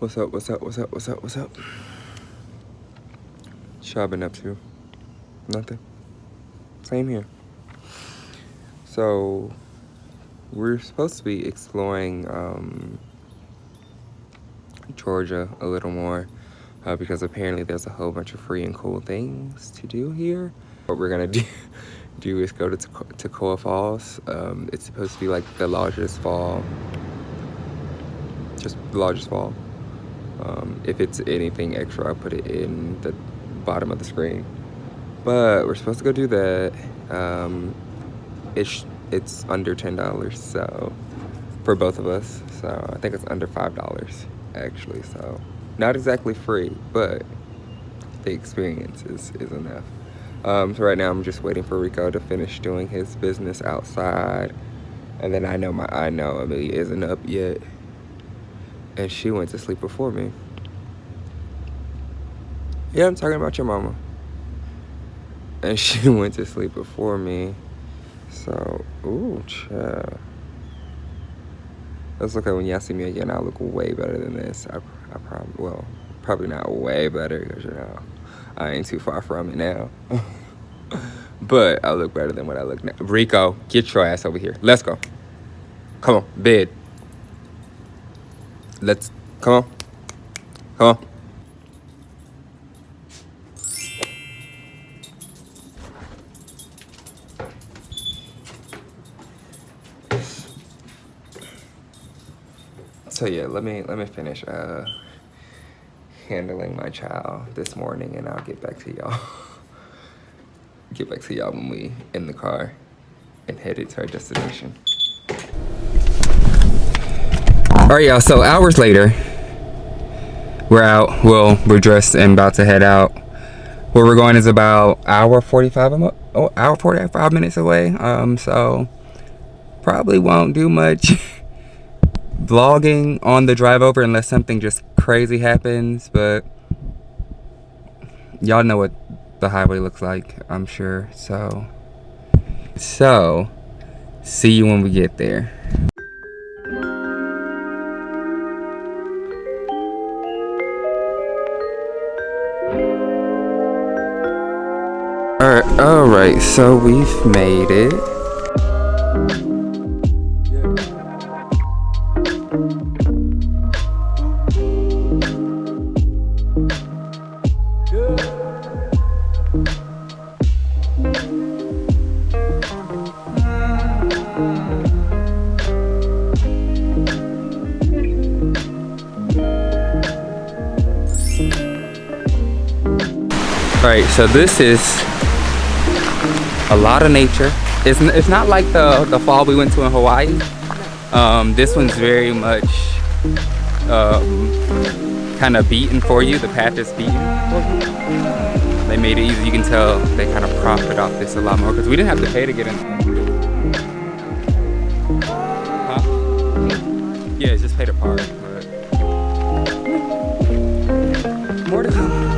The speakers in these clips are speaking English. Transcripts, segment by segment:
What's up, what's up, what's up, what's up, what's up? What y'all been up to? Nothing? Same here. So, we're supposed to be exploring Georgia a little more because apparently there's a whole bunch of free and cool things to do here. What we're gonna do is go to Waterfalls. It's supposed to be like the largest fall. Just the largest fall. If it's anything extra, I'll put it in the bottom of the screen. But we're supposed to go do that. It's under $10, so for both of us. So I think it's under $5 actually. So not exactly free, but the experience is enough. So right now I'm just waiting for Rico to finish doing his business outside, and then I know Amelia isn't up yet, and she went to sleep before me. Yeah, I'm talking about your mama. And she went to sleep before me. So, ooh, child. Let's look at when y'all see me again. I'll look way better than this. I probably not way better because, you know, I ain't too far from it now. But I'll look better than what I look now. Rico, get your ass over here. Let's go. Come on, bed. Come on. Come on. So yeah, let me finish handling my child this morning, and I'll get back to y'all. Get back to y'all when we in the car and headed to our destination. All right, y'all. So hours later, we're out. Well, we're dressed and about to head out. Where we're going is about hour 45 minutes away. So probably won't do much vlogging on the drive over unless something just crazy happens, but y'all know what the highway looks like, I'm sure. So see you when we get there. All right, so we've made it. Alright, so this is a lot of nature. It's not like the fall we went to in Hawaii. This one's very much kind of beaten for you. The path is beaten for you. They made it easy. You can tell they kind of profit off this a lot more because we didn't have to pay to get in. Huh? Yeah, just pay to park. But more to come.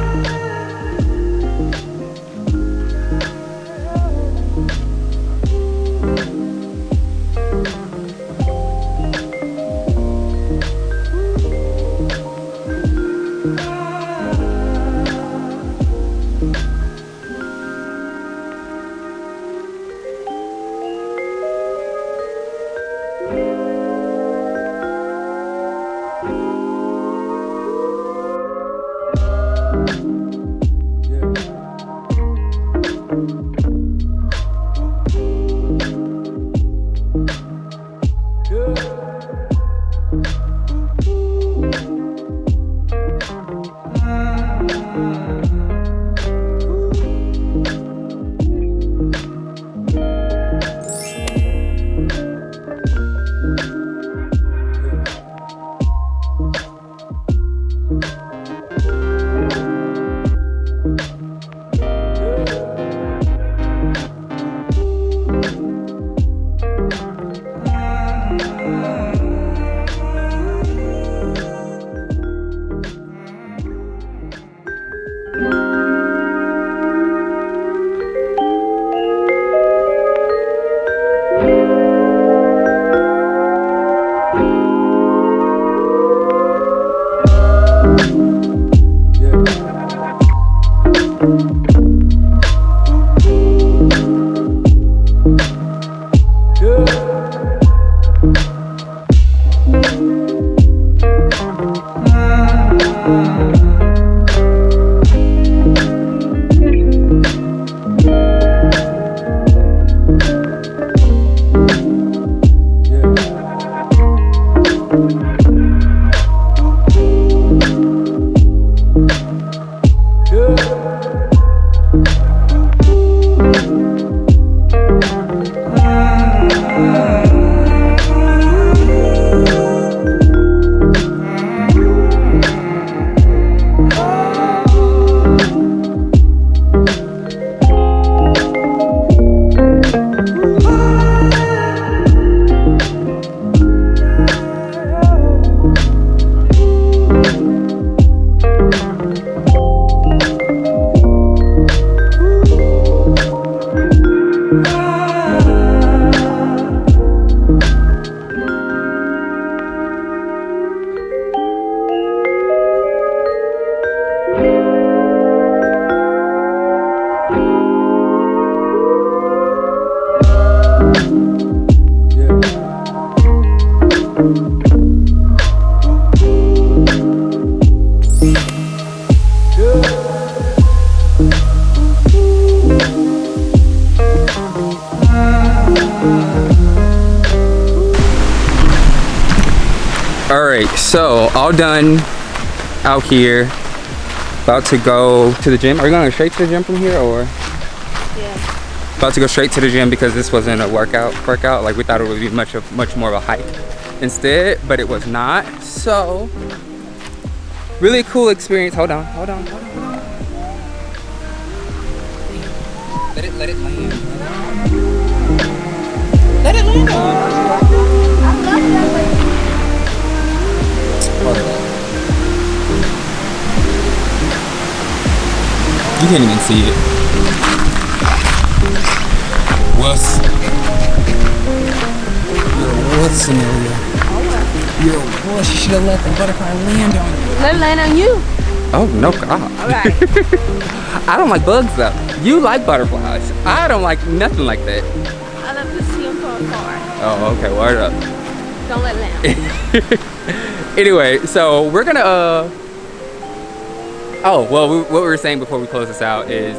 right, so all done out here. About to go to the gym. Are you going straight to the gym from here, or? Yeah. About to go straight to the gym because this wasn't a workout. Like, we thought it would be much more of a hike instead, but it was not. So really cool experience. Hold on. Let it land. Let it land. You can't even see it. Wuss. You're a wuss, Amelia. You're a wuss. You should have let the butterfly land on you. Let it land on you. Oh, no God. Alright. I don't like bugs though. You like butterflies. I don't like nothing like that. I love to see them from afar. Oh, okay. Word up. Don't let it land. Anyway, so we're gonna oh well, what we were saying before we close this out is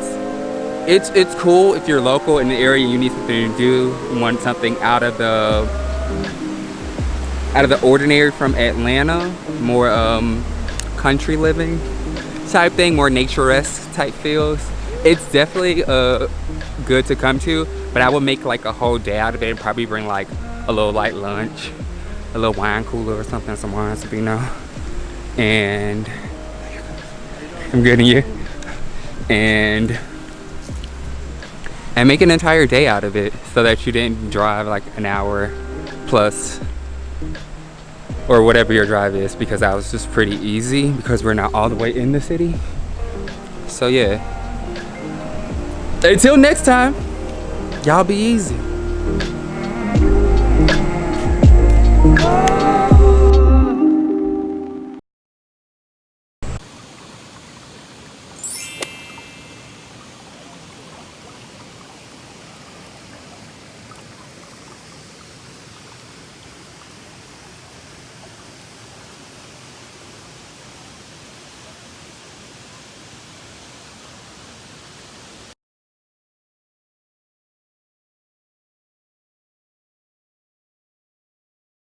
it's cool if you're local in the area and you need something to do, you want something out of the ordinary from Atlanta, more country living type thing, more nature-esque type feels. It's definitely good to come to, but I would make like a whole day out of it and probably bring like a little light lunch, a little wine cooler or something, some wine, Sabino, and I'm getting you, and make an entire day out of it so that you didn't drive like an hour plus or whatever your drive is, because that was just pretty easy because we're not all the way in the city. So yeah, until next time, y'all be easy.